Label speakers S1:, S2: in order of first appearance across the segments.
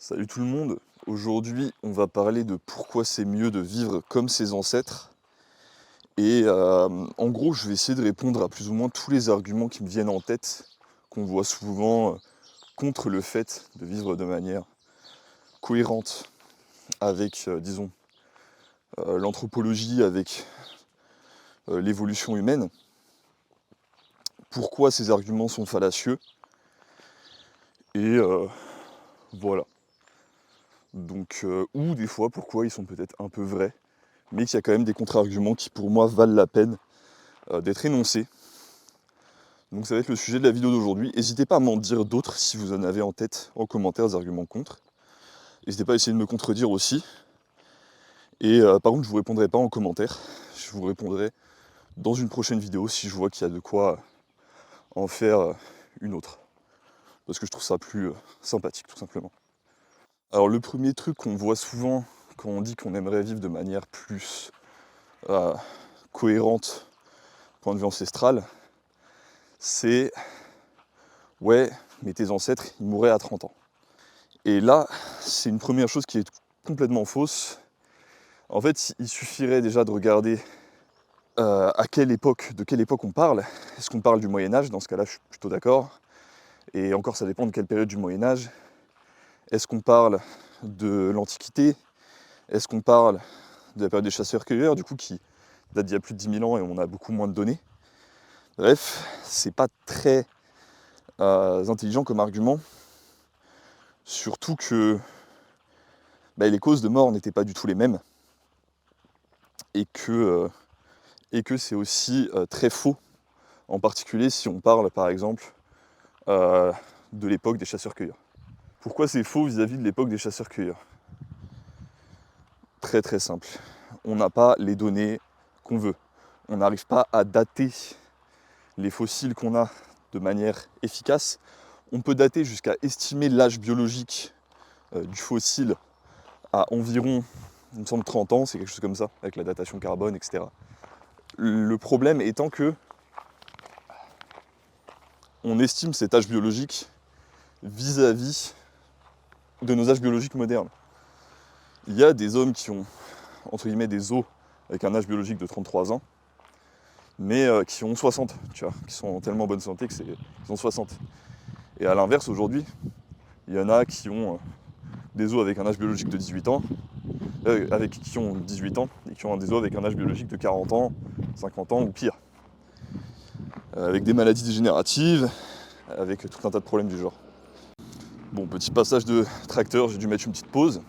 S1: Salut tout le monde, aujourd'hui on va parler de pourquoi c'est mieux de vivre comme ses ancêtres et en gros je vais essayer de répondre à plus ou moins tous les arguments qui me viennent en tête, qu'on voit souvent contre le fait de vivre de manière cohérente avec, disons, l'anthropologie, avec l'évolution humaine. Pourquoi ces arguments sont fallacieux et voilà. Donc, ou des fois pourquoi ils sont peut-être un peu vrais, mais qu'il y a quand même des contre-arguments qui pour moi valent la peine d'être énoncés. Donc ça va être le sujet de la vidéo d'aujourd'hui. N'hésitez pas à m'en dire d'autres si vous en avez en tête en commentaire des arguments contre. N'hésitez pas à essayer de me contredire aussi. Et par contre je ne vous répondrai pas en commentaire. Je vous répondrai dans une prochaine vidéo si je vois qu'il y a de quoi en faire une autre. Parce que je trouve ça plus sympathique tout simplement. Alors le premier truc qu'on voit souvent quand on dit qu'on aimerait vivre de manière plus cohérente, point de vue ancestral, c'est « ouais, mais tes ancêtres, ils mouraient à 30 ans ». Et là, c'est une première chose qui est complètement fausse. En fait, il suffirait déjà de regarder de quelle époque on parle. Est-ce qu'on parle du Moyen-Âge? Dans ce cas-là, je suis plutôt d'accord. Et encore, ça dépend de quelle période du Moyen-Âge. Est-ce qu'on parle de l'Antiquité? Est-ce qu'on parle de la période des chasseurs-cueilleurs, du coup, qui date d'il y a plus de 10 000 ans et on a beaucoup moins de données? Bref, c'est pas très intelligent comme argument. Surtout que les causes de mort n'étaient pas du tout les mêmes. Et que c'est aussi très faux, en particulier si on parle par exemple de l'époque des chasseurs-cueilleurs. Pourquoi c'est faux vis-à-vis de l'époque des chasseurs-cueilleurs? Très très simple. On n'a pas les données qu'on veut. On n'arrive pas à dater les fossiles qu'on a de manière efficace. On peut dater jusqu'à estimer l'âge biologique du fossile à environ, il me semble, 30 ans, c'est quelque chose comme ça, avec la datation carbone, etc. Le problème étant que on estime cet âge biologique vis-à-vis de nos âges biologiques modernes. Il y a des hommes qui ont, entre guillemets, des os avec un âge biologique de 33 ans, mais qui ont 60, tu vois, qui sont en tellement bonne santé qu'ils ont 60. Et à l'inverse, aujourd'hui, il y en a qui ont des os avec un âge biologique de 18 ans, qui ont 18 ans, et qui ont des os avec un âge biologique de 40 ans, 50 ans ou pire. Avec des maladies dégénératives, avec tout un tas de problèmes du genre. Bon, petit passage de tracteur, j'ai dû mettre une petite pause.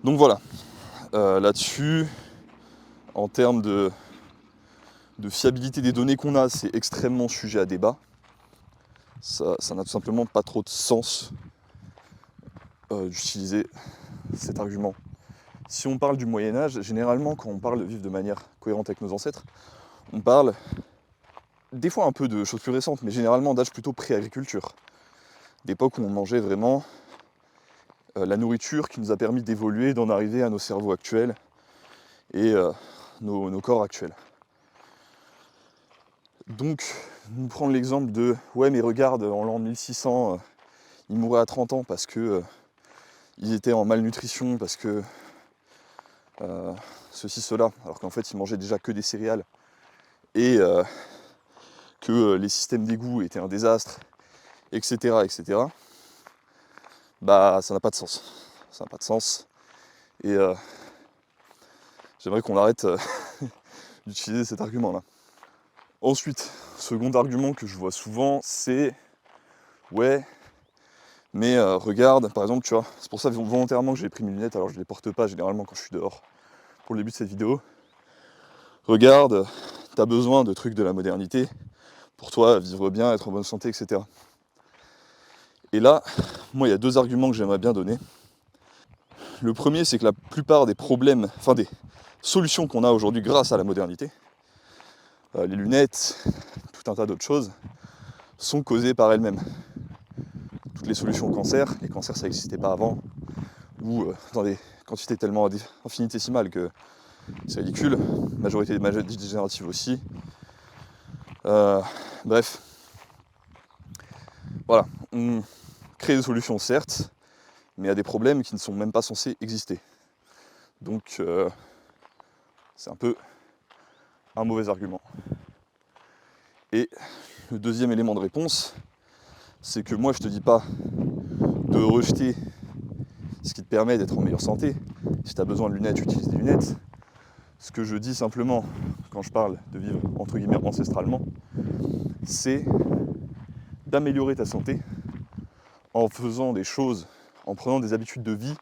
S1: Donc voilà, là-dessus, en termes de fiabilité des données qu'on a, c'est extrêmement sujet à débat. Ça n'a tout simplement pas trop de sens d'utiliser cet argument. Si on parle du Moyen-Âge, généralement, quand on parle de vivre de manière cohérente avec nos ancêtres, on parle des fois un peu de choses plus récentes, mais généralement d'âge plutôt pré-agriculture. D'époque où on mangeait vraiment la nourriture qui nous a permis d'évoluer, d'en arriver à nos cerveaux actuels et nos corps actuels. Donc, nous prendre l'exemple de « ouais mais regarde, en l'an 1600, ils mouraient à 30 ans parce que ils étaient en malnutrition, parce que ceci, cela », alors qu'en fait ils mangeaient déjà que des céréales et que les systèmes d'égout étaient un désastre, etc., etc., ça n'a pas de sens. Ça n'a pas de sens. Et j'aimerais qu'on arrête d'utiliser cet argument-là. Ensuite, second argument que je vois souvent, c'est « ouais, mais regarde, par exemple, tu vois, c'est pour ça volontairement que j'ai pris mes lunettes, alors je les porte pas généralement quand je suis dehors, pour le début de cette vidéo. Regarde, t'as besoin de trucs de la modernité, pour toi, vivre bien, être en bonne santé, etc. » Et là, moi, il y a deux arguments que j'aimerais bien donner. Le premier, c'est que la plupart des problèmes, enfin des solutions qu'on a aujourd'hui grâce à la modernité, les lunettes, tout un tas d'autres choses, sont causées par elles-mêmes. Toutes les solutions au cancer, les cancers ça n'existait pas avant, ou dans des quantités tellement infinitésimales que c'est ridicule, majorité des maladies dégénératives aussi. Bref, voilà, on crée des solutions certes, mais à des problèmes qui ne sont même pas censés exister. Donc c'est un peu un mauvais argument. Et le deuxième élément de réponse, c'est que moi je te dis pas de rejeter ce qui te permet d'être en meilleure santé. Si tu as besoin de lunettes, utilise des lunettes. Ce que je dis simplement quand je parle de vivre entre guillemets ancestralement, c'est d'améliorer ta santé en faisant des choses, en prenant des habitudes de vie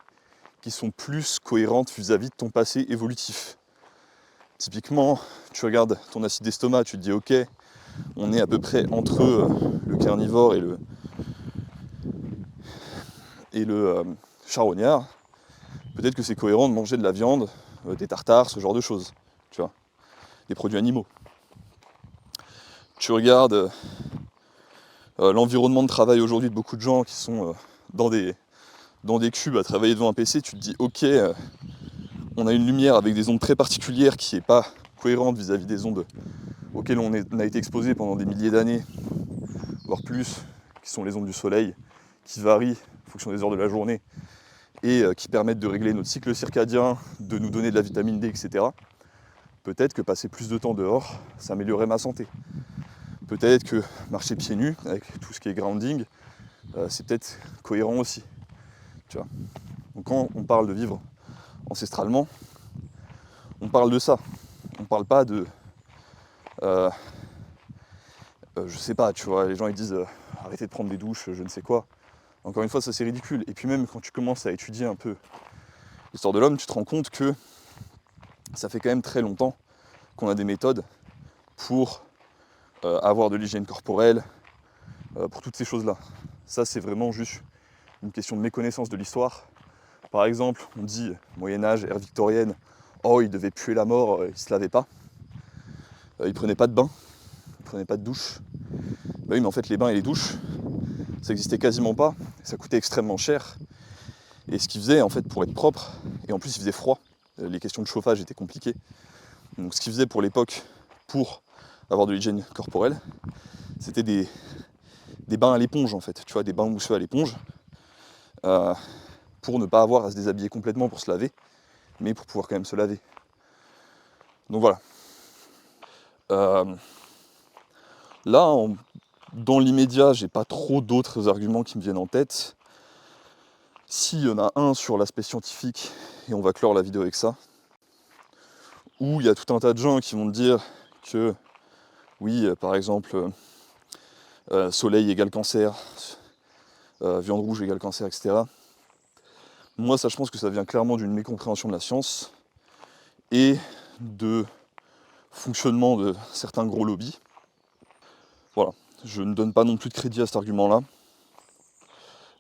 S1: qui sont plus cohérentes vis-à-vis de ton passé évolutif. Typiquement, tu regardes ton acide d'estomac, tu te dis ok, on est à peu près entre le carnivore et le charognard. Peut-être que c'est cohérent de manger de la viande, des tartares, ce genre de choses, tu vois, des produits animaux. Tu regardes l'environnement de travail aujourd'hui de beaucoup de gens qui sont dans des cubes à travailler devant un PC, tu te dis ok, on a une lumière avec des ondes très particulières qui n'est pas cohérente vis-à-vis des ondes auxquelles on a été exposé pendant des milliers d'années, voire plus, qui sont les ondes du soleil, qui varient en fonction des heures de la journée et qui permettent de régler notre cycle circadien, de nous donner de la vitamine D, etc. Peut-être que passer plus de temps dehors, ça améliorerait ma santé. Peut-être que marcher pieds nus, avec tout ce qui est grounding, c'est peut-être cohérent aussi. Tu vois. Donc quand on parle de vivre ancestralement, on parle de ça. On parle pas de... je sais pas, tu vois, les gens ils disent arrêtez de prendre des douches, je ne sais quoi. Encore une fois, ça c'est ridicule. Et puis même quand tu commences à étudier un peu l'histoire de l'homme, tu te rends compte que ça fait quand même très longtemps qu'on a des méthodes pour avoir de l'hygiène corporelle, pour toutes ces choses-là. Ça c'est vraiment juste une question de méconnaissance de l'histoire. Par exemple, on dit Moyen-Âge, ère victorienne, oh il devait puer la mort, il se lavait pas. Il prenait pas de bain, il prenait pas de douche. Bah oui, mais en fait les bains et les douches, ça existait quasiment pas, ça coûtait extrêmement cher. Et ce qu'ils faisaient en fait pour être propre, et en plus il faisait froid, les questions de chauffage étaient compliquées. Donc ce qu'ils faisaient pour l'époque, pour avoir de l'hygiène corporelle, c'était des bains à l'éponge en fait, tu vois, des bains mousseux à l'éponge, pour ne pas avoir à se déshabiller complètement pour se laver, mais pour pouvoir quand même se laver. Donc voilà. Là, dans l'immédiat, j'ai pas trop d'autres arguments qui me viennent en tête. S'il y en a un sur l'aspect scientifique, et on va clore la vidéo avec ça, où il y a tout un tas de gens qui vont te dire que oui, par exemple, soleil égale cancer, viande rouge égale cancer, etc. Moi, ça, je pense que ça vient clairement d'une mécompréhension de la science et de fonctionnement de certains gros lobbies. Voilà, je ne donne pas non plus de crédit à cet argument-là.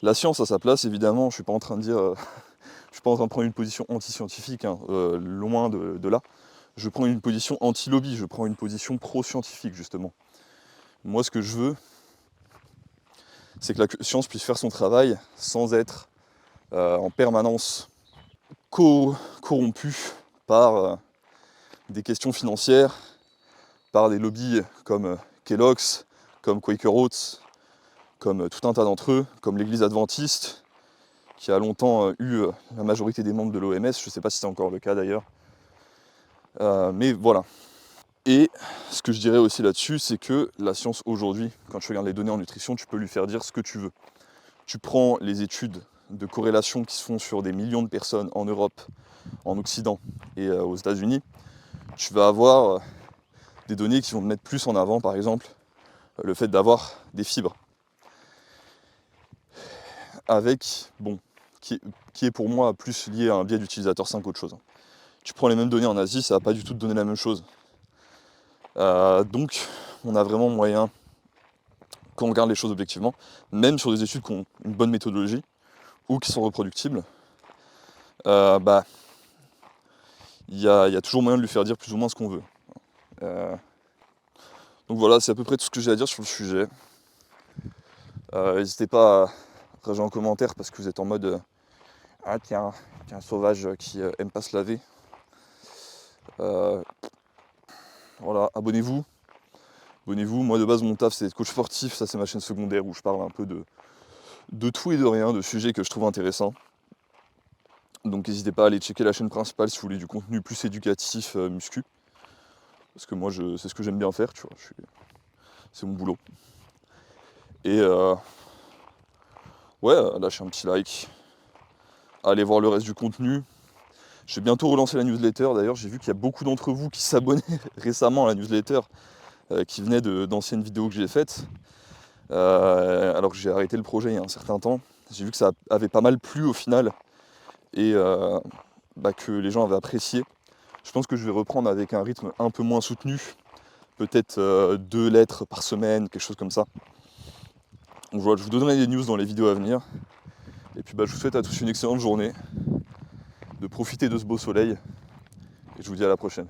S1: La science a sa place, évidemment, je suis pas en train de dire... je suis pas en train de prendre une position anti-scientifique, hein, loin de là. Je prends une position anti-lobby, je prends une position pro-scientifique, justement. Moi, ce que je veux, c'est que la science puisse faire son travail sans être en permanence corrompue par des questions financières, par des lobbies comme Kellogg's, comme Quaker Oats, comme tout un tas d'entre eux, comme l'Église adventiste, qui a longtemps eu la majorité des membres de l'OMS, je ne sais pas si c'est encore le cas d'ailleurs. Mais voilà. Et ce que je dirais aussi là-dessus, c'est que la science aujourd'hui, quand tu regardes les données en nutrition, tu peux lui faire dire ce que tu veux. Tu prends les études de corrélation qui se font sur des millions de personnes en Europe, en Occident et aux États-Unis, tu vas avoir des données qui vont te mettre plus en avant, par exemple, le fait d'avoir des fibres. Avec, bon, qui est pour moi plus lié à un biais d'utilisateur 5 qu'autre chose. Tu prends les mêmes données en Asie, ça va pas du tout te donner la même chose. Donc, on a vraiment moyen, quand on regarde les choses objectivement, même sur des études qui ont une bonne méthodologie ou qui sont reproductibles, bah, il y a toujours moyen de lui faire dire plus ou moins ce qu'on veut. Donc voilà, c'est à peu près tout ce que j'ai à dire sur le sujet. N'hésitez pas à réagir en commentaire parce que vous êtes en mode ah tiens, un sauvage qui aime pas se laver. Voilà, abonnez-vous. Moi de base mon taf c'est coach sportif, ça c'est ma chaîne secondaire où je parle un peu de de tout et de rien, de sujets que je trouve intéressants. Donc n'hésitez pas à aller checker la chaîne principale si vous voulez du contenu plus éducatif muscu. Parce que moi c'est ce que j'aime bien faire, tu vois, c'est mon boulot. Et ouais, lâchez un petit like, allez voir le reste du contenu. Je vais bientôt relancer la newsletter, d'ailleurs j'ai vu qu'il y a beaucoup d'entre vous qui s'abonnaient récemment à la newsletter qui venait d'anciennes vidéos que j'ai faites. Alors que j'ai arrêté le projet il y a un certain temps. J'ai vu que ça avait pas mal plu au final et que les gens avaient apprécié. Je pense que je vais reprendre avec un rythme un peu moins soutenu, peut-être 2 lettres par semaine, quelque chose comme ça. Donc voilà, je vous donnerai des news dans les vidéos à venir. Et puis je vous souhaite à tous une excellente journée, de profiter de ce beau soleil, et je vous dis à la prochaine.